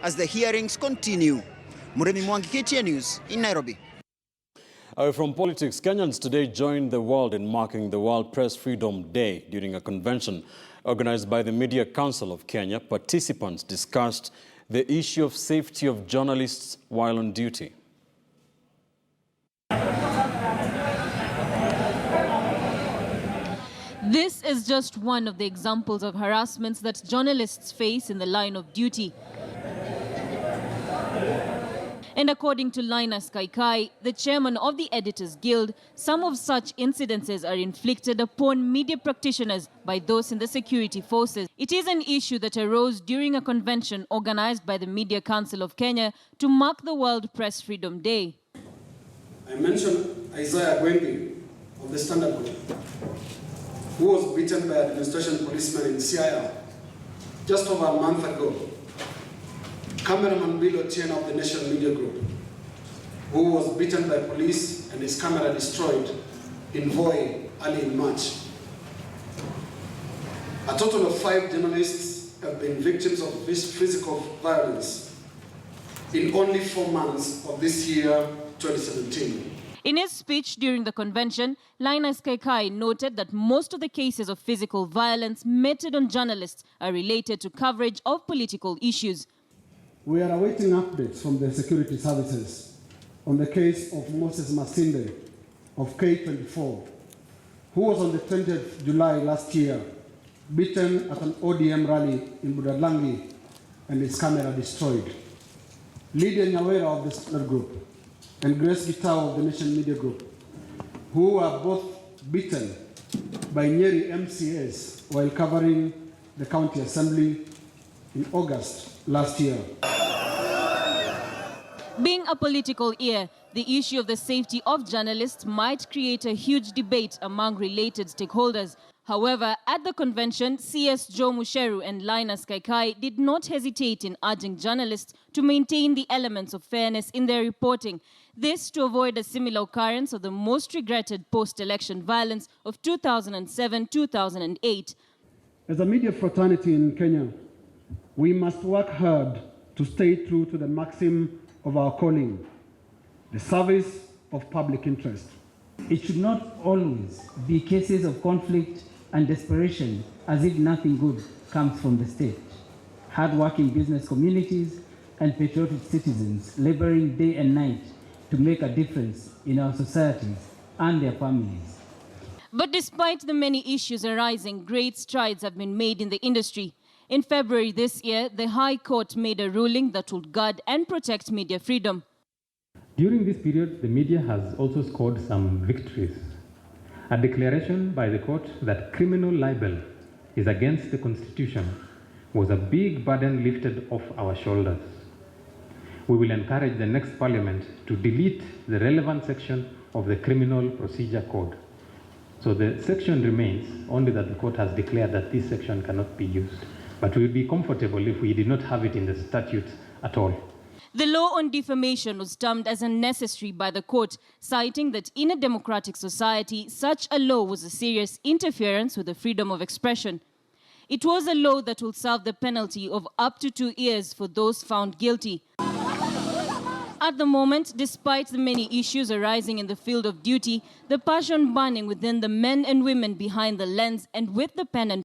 as the hearings continue. Muremi Mwangi, KTN News in Nairobi. From politics, Kenyans today joined the world in marking the World Press Freedom Day during a convention organized by the Media Council of Kenya. Participants discussed the issue of safety of journalists while on duty. This is just one of the examples of harassments that journalists face in the line of duty. And according to Linus Kaikai, the chairman of the Editors Guild, some of such incidences are inflicted upon media practitioners by those in the security forces. It is an issue that arose during a convention organized by the Media Council of Kenya to mark the World Press Freedom Day. I mentioned Isaiah Gwembi of the Standard Group, who was beaten by administration policemen in CIR just over a month ago. Cameraman Bill Otieno of the Nation Media Group, who was beaten by police and his camera destroyed in Voi early in March. A total of 5 journalists have been victims of this physical violence in only 4 months of this year, 2017. In his speech during the convention, Linus Kaikai noted that most of the cases of physical violence meted on journalists are related to coverage of political issues. We are awaiting updates from the security services on the case of Moses Masinde of K24, who was on the 20th of July last year beaten at an ODM rally in Budalangi and his camera destroyed. Lydia Nyawera of the Standard Group and Grace Gitao of the Nation Media Group, who were both beaten by Nyeri MCAs while covering the county assembly in August last year. Being a political year, the issue of the safety of journalists might create a huge debate among related stakeholders. However, at the convention, CS Joe Musheru and Linus Kaikai did not hesitate in urging journalists to maintain the elements of fairness in their reporting. This to avoid a similar occurrence of the most regretted post-election violence of 2007-2008. As a media fraternity in Kenya, we must work hard to stay true to the maxim of our calling, the service of public interest. It should not always be cases of conflict and desperation as if nothing good comes from the state. Hard-working business communities and patriotic citizens laboring day and night to make a difference in our societies and their families. But despite the many issues arising, great strides have been made in the industry. In February this year, the High Court made a ruling that would guard and protect media freedom. During this period, the media has also scored some victories. A declaration by the court that criminal libel is against the Constitution was a big burden lifted off our shoulders. We will encourage the next Parliament to delete the relevant section of the Criminal Procedure Code. So the section remains, only that the court has declared that this section cannot be used. But we would be comfortable if we did not have it in the statute at all. The law on defamation was termed as unnecessary by the court, citing that in a democratic society, such a law was a serious interference with the freedom of expression. It was a law that will serve the penalty of up to 2 years for those found guilty. At the moment, despite the many issues arising in the field of duty, the passion burning within the men and women behind the lens and with the pen and